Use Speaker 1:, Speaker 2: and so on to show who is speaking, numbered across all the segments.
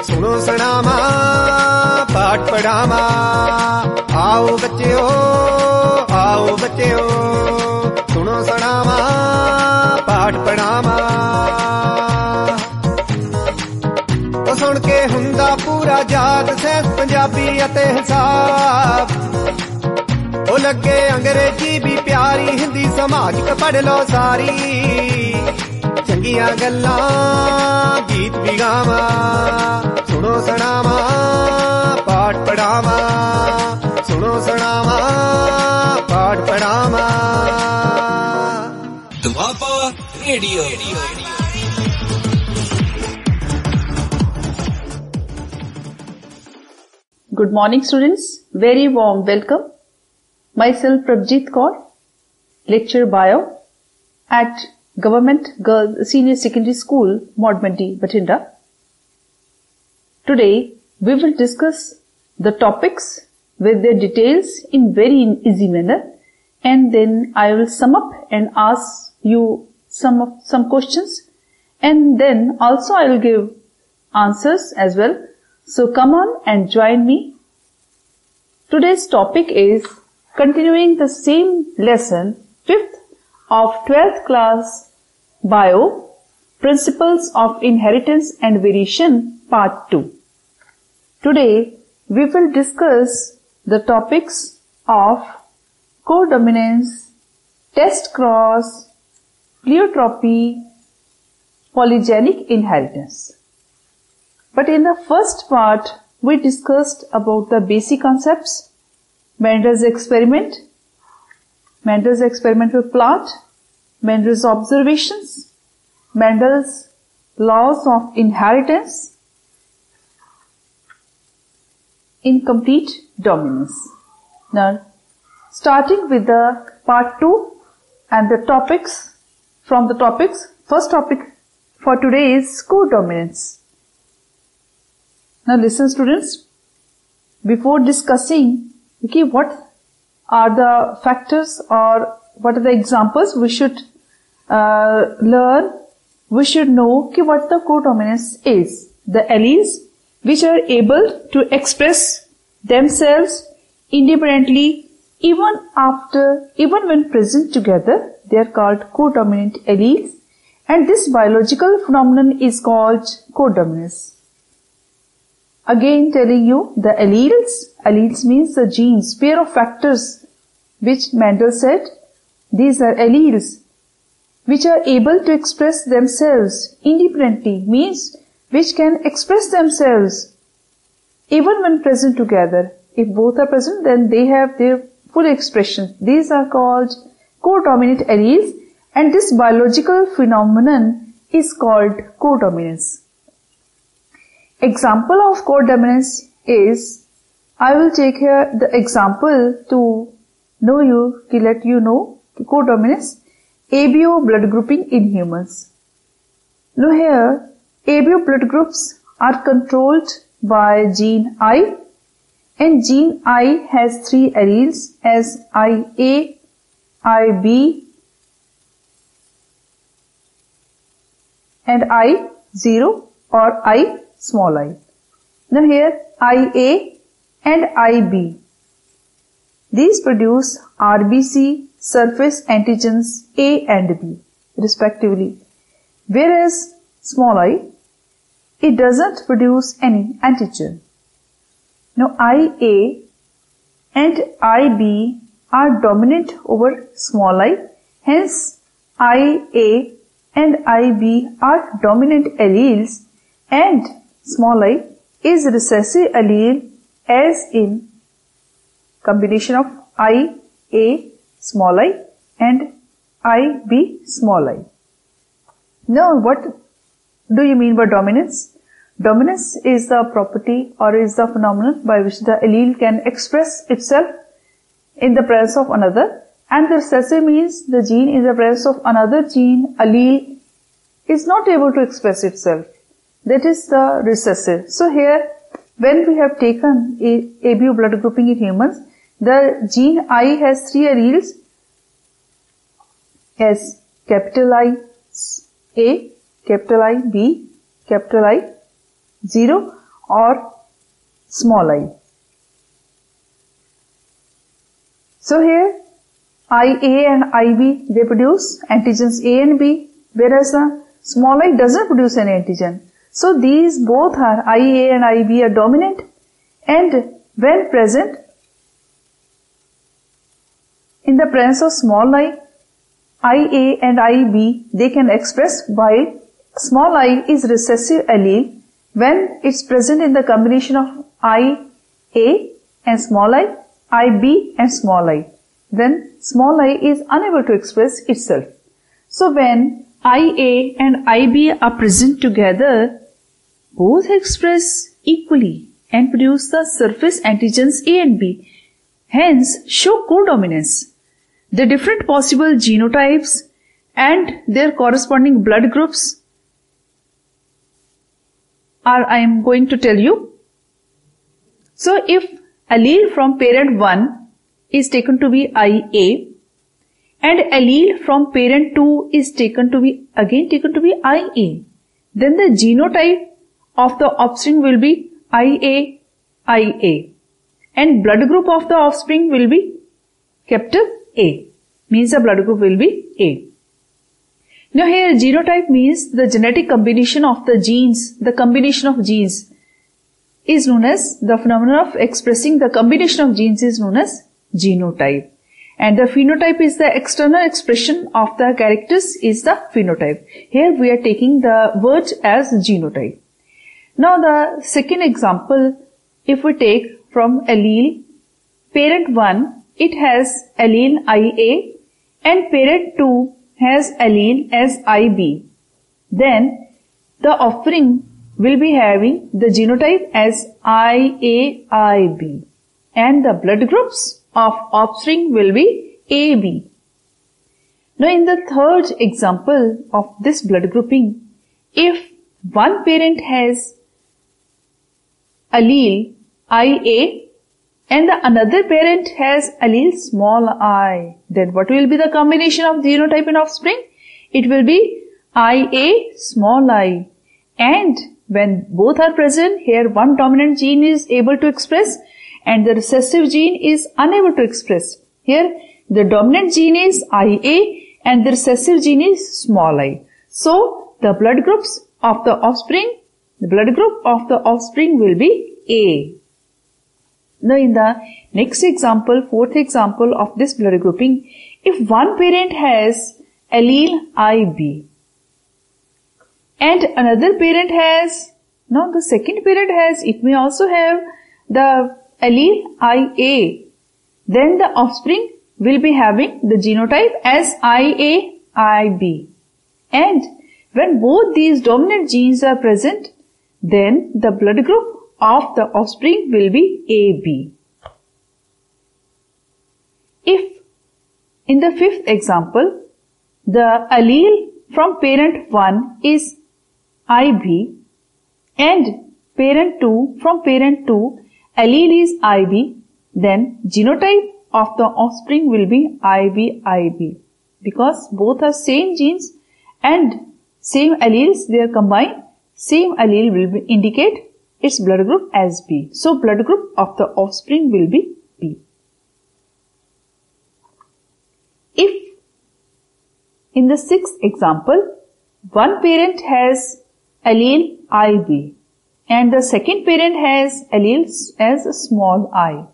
Speaker 1: सुनो सनामा पाठ पढ़ावा, आओ बच्चों सुनो सनामा पाठ पढ़ावा। तो सुन के हुंदा पूरा याद सैंस पंजाबी अते हिसाब, ओ लगे अंग्रेजी भी प्यारी, हिंदी समाजिक पढ़ लो सारी। चंगियां गल्लां गीत भी गावा, सुनो सनावा पाठ पढ़ावा, सुनो सनावा पाठ पढ़ावा।
Speaker 2: दुआपा radio.
Speaker 3: Good morning students, very warm welcome. Myself Prabjeet Kaur, lecture bio at Government Girls Senior Secondary School, Modmandi, Bathinda. Today we will discuss the topics with their details in very easy manner, and then I will sum up and ask you some questions, and then also I will give answers as well. So come on and join me. Today's topic is continuing the same lesson, 5th of 12th class bio, Principles of Inheritance and Variation, Part 2. Today we will discuss the topics of codominance, test cross, pleiotropy, polygenic inheritance. But in the first part, we discussed about the basic concepts, Mendel's experiment with plant, Mendel's observations, Mendel's laws of inheritance, incomplete dominance. Now, starting with the part 2 and the topics, first topic for today is codominance. Now listen students, before discussing what are the factors or what are the examples we should learn, we should know what the codominance is. The alleles which are able to express themselves independently even when present together, they are called codominant alleles, and this biological phenomenon is called codominance. Again telling you the alleles means the genes, pair of factors which Mendel said, these are alleles which are able to express themselves independently, means which can express themselves even when present together. If both are present, then they have their full expression. These are called codominant alleles, and this biological phenomenon is called codominance. Example of codominance is, I will take here the example to let you know codominance, ABO blood grouping in humans. Now here, ABO blood groups are controlled by gene I, and gene I has 3 alleles as IA, IB and I0 or I small I. Now here IA and IB, these produce RBC surface antigens A and B respectively, whereas small I, it doesn't produce any antigen. Now IA and IB are dominant over small I, hence IA and IB are dominant alleles, and small I is recessive allele as in combination of IA small I and IB small I. Now what do you mean by dominance? Dominance is the property or is the phenomenon by which the allele can express itself in the presence of another, and the recessive means the gene in the presence of another gene allele is not able to express itself. That is the recessive. So here, when we have taken ABO blood grouping in humans, the gene I has 3 alleles as capital I, A, capital I, B, capital I, 0 or small I. So here IA and IB, they produce antigens A and B, whereas the small I doesn't produce any antigen. So these both are IA and IB are dominant, and when present in the presence of small I, IA and IB, they can express by small I is recessive allele when it's present in the combination of IA and small I, IB and small I. Then small I is unable to express itself. So when IA and IB are present together, both express equally and produce the surface antigens A and B, hence show codominance. The different possible genotypes and their corresponding blood groups I am going to tell you. So if allele from parent 1 is taken to be IA and allele from parent 2 is taken to be IA, then the genotype of the offspring will be IA, and blood group of the offspring will be capital A, means the blood group will be A. Now here genotype means the genetic combination of the genes, the combination of genes is known as, the phenomenon of expressing the combination of genes is known as genotype. And the phenotype is the external expression of the characters is the phenotype. Here we are taking the word as genotype. Now the second example, if we take from allele, parent 1, it has allele IA and parent 2 has allele as IB. Then the offspring will be having the genotype as IAIB and the blood groups of offspring will be AB. Now in the third example of this blood grouping, if one parent has allele IA and the another parent has allele small I, then what will be the combination of genotype and offspring? It will be IA small I, and when both are present, here one dominant gene is able to express and the recessive gene is unable to express. Here the dominant gene is IA and the recessive gene is small I. So the blood groups of the offspring, will be A. Now in the next example, fourth example of this blood grouping, if one parent has allele IB and another parent has, now the second parent has, it may also have the allele IA, then the offspring will be having the genotype as IAIB. And when both these dominant genes are present, then the blood group of the offspring will be AB. If in the fifth example, the allele from parent 1 is IB and parent 2 from parent 2 allele is IB, then genotype of the offspring will be IBIB, because both are same genes and same alleles, they are combined, same allele will indicate its blood group as B. So blood group of the offspring will be B. If in the sixth example, one parent has allele IB and the second parent has allele as small I,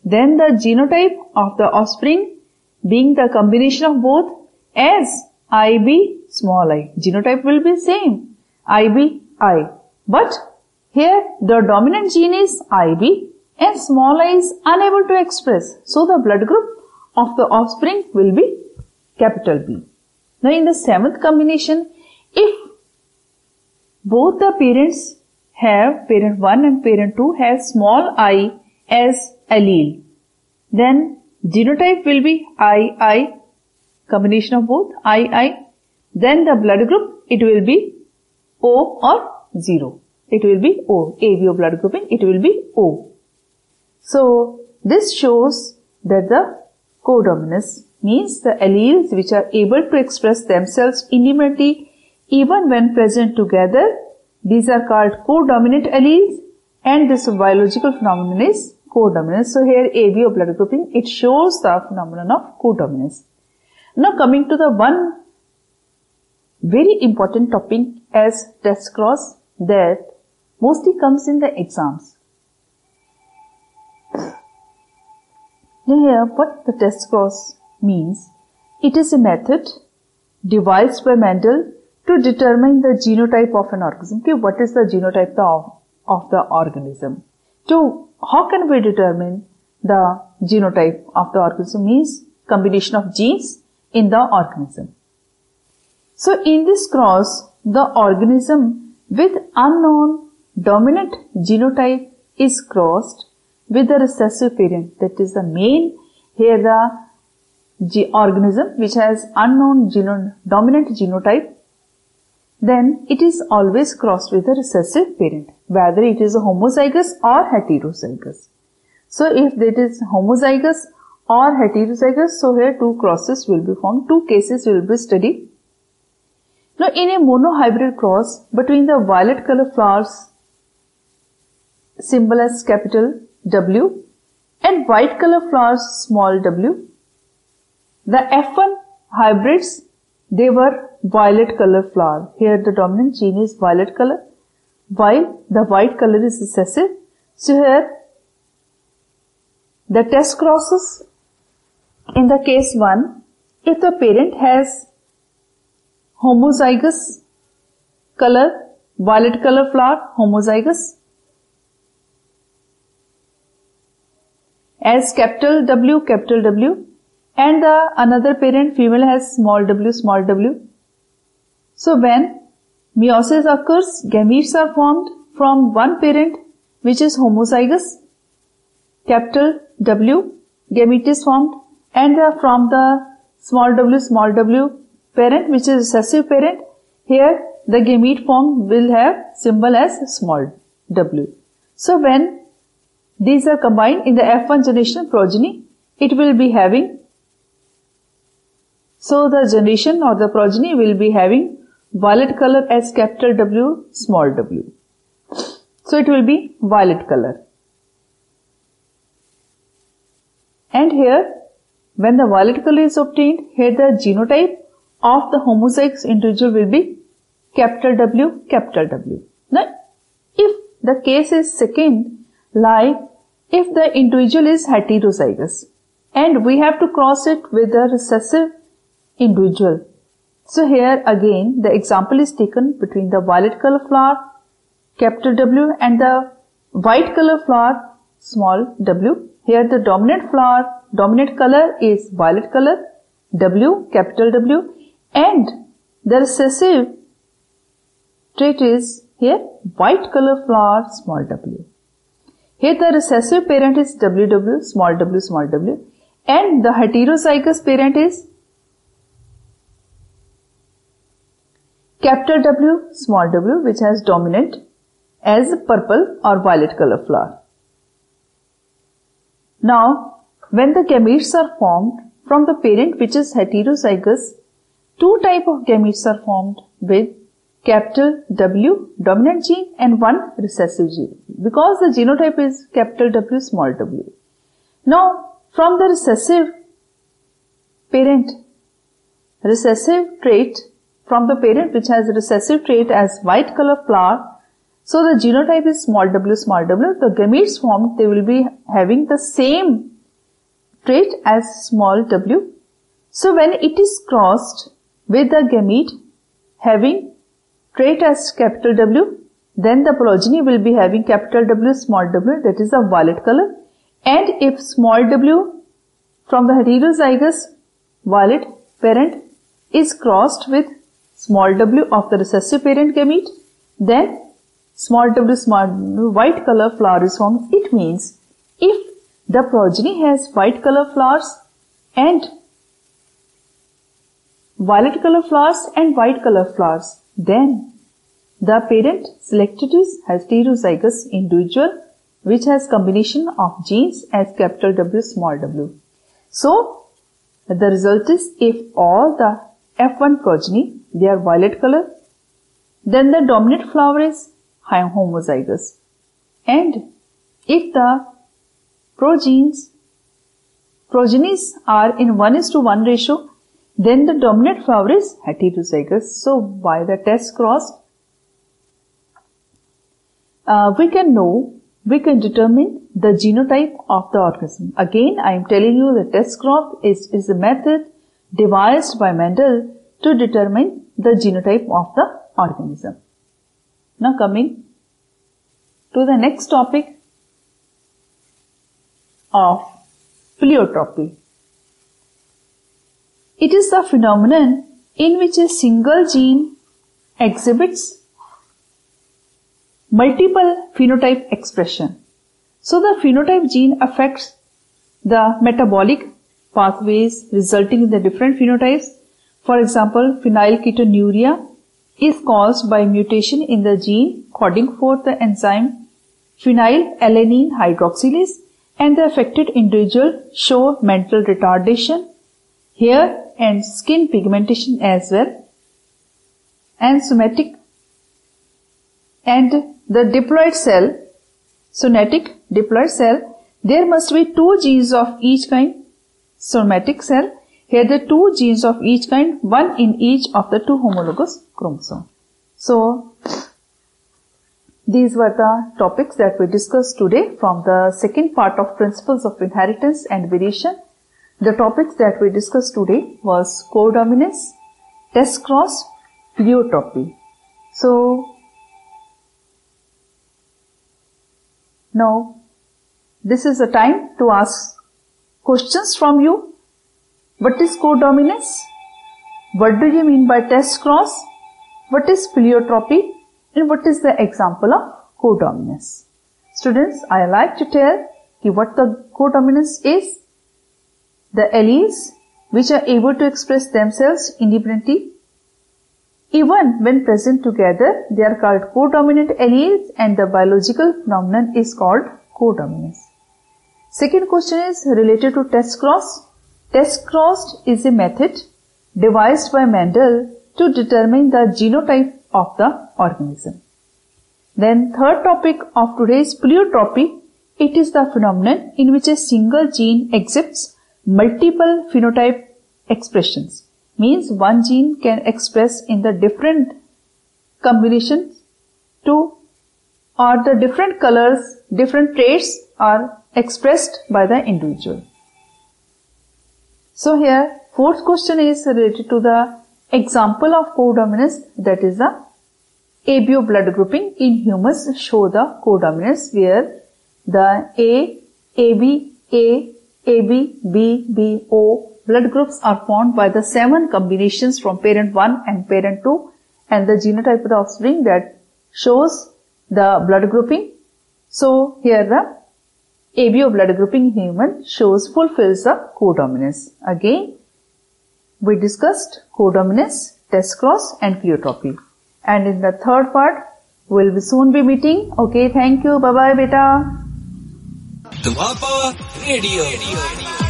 Speaker 3: then the genotype of the offspring being the combination of both as IB small I, genotype will be same, IBI, but here the dominant gene is IB and small I is unable to express. So the blood group of the offspring will be capital B. Now in the seventh combination, if both the parents have, parent 1 and parent 2 have small I as allele, then genotype will be II, combination of both II, then the blood group, it will be O or 0. It will be O. ABO blood grouping, it will be O. So this shows that the codominance means the alleles which are able to express themselves independently even when present together, these are called codominant alleles, and this biological phenomenon is codominance. So here ABO blood grouping, it shows the phenomenon of codominance. Now coming to the one very important topic as test cross that mostly comes in the exams. Now here what the test cross means, it is a method devised by Mendel to determine the genotype of an organism. Okay, what is the genotype of the organism? So how can we determine the genotype of the organism? Means combination of genes in the organism. So in this cross, the organism with unknown dominant genotype is crossed with the recessive parent. That is the main here the organism which has unknown dominant genotype, then it is always crossed with a recessive parent, whether it is a homozygous or heterozygous. So if it is homozygous or heterozygous, so here two crosses will be formed, two cases will be studied. Now in a monohybrid cross between the violet color flowers, symbol as capital W, and white color flowers, small w, the F1 hybrids, they were violet color flower. Here the dominant gene is violet color, while the white color is recessive. So here the test crosses in the case 1, if the parent has homozygous color, violet color flower, homozygous, as capital W, and the another parent female has small w. So when meiosis occurs, gametes are formed from one parent which is homozygous, capital W, gamete is formed, and from the small w parent which is recessive parent, here the gamete form will have symbol as small w. So when these are combined in the F1 generation progeny, it will be having, so the generation or the progeny will be having violet color as capital W, small w. So it will be violet color. And here, when the violet color is obtained, here the genotype of the homozygous individual will be capital W. Now, if the case is second, like if the individual is heterozygous and we have to cross it with a recessive individual. So here again the example is taken between the violet color flower, capital W, and the white color flower, small w. Here the dominant color is violet color, W, capital W, and the recessive trait is here white color flower, small w. Here the recessive parent is WW, small w, and the heterozygous parent is capital W, small w, which has dominant as purple or violet color flower. Now, when the gametes are formed from the parent which is heterozygous, two types of gametes are formed with capital W, dominant gene, and one recessive gene, because the genotype is capital W, small w. Now, from the recessive parent, recessive trait, from the parent which has recessive trait as white color flower, so the genotype is small w, the gametes formed, they will be having the same trait as small w. So when it is crossed with the gamete having trait as capital W, then the progeny will be having capital W, small w, that is a violet color. And if small w from the heterozygous violet parent is crossed with small w of the recessive parent gamete, then small w, white color flower is formed. It means if the progeny has white color flowers and violet color flowers and white color flowers, then the parent selected is heterozygous individual which has combination of genes as capital W, small w. So the result is if all the F1 progeny, they are violet color, then the dominant flower is homozygous. And if the progenies are in 1:1 ratio, then the dominant flower is heterozygous. So by the test cross, we can determine the genotype of the organism. Again, I am telling you the test cross is a method devised by Mendel to determine the genotype of the organism. Now coming to the next topic of pleiotropy. It is the phenomenon in which a single gene exhibits multiple phenotype expression. So the phenotype gene affects the metabolic pathways resulting in the different phenotypes. For example, phenylketonuria is caused by mutation in the gene coding for the enzyme phenylalanine hydroxylase, and the affected individual show mental retardation, hair and skin pigmentation as well, and somatic and the diploid cell, somatic diploid cell, there must be 2 genes of each kind. Somatic cell, here the 2 genes of each kind, one in each of the 2 homologous chromosomes. So these were the topics that we discussed today from the second part of Principles of Inheritance and Variation. The topics that we discussed today was codominance, test cross, pleiotropy. So now this is the time to ask questions from you. What is codominance? What do you mean by test cross? What is pleiotropy? And what is the example of codominance? Students, I like to tell you what the codominance is. The alleles which are able to express themselves independently, even when present together, they are called codominant alleles, and the biological phenomenon is called codominance. Second question is related to test cross. Test cross is a method devised by Mendel to determine the genotype of the organism. Then third topic of today is pleiotropy. It is the phenomenon in which a single gene exhibits multiple phenotype expressions. Means one gene can express in the different combinations or the different colors, different traits are expressed by the individual. So here fourth question is related to the example of codominance, that is the ABO blood grouping in humans show the codominance where the A, AB, A, AB, B, B, O blood groups are formed by the 7 combinations from parent 1 and parent 2 and the genotype of the offspring that shows the blood grouping. So here the ABO blood grouping in human fulfills the codominance. Again, we discussed codominance, test cross and pleiotropy. And in the third part, we will soon be meeting. Okay, thank you. Bye-bye, beta.
Speaker 2: Dwapa Radio.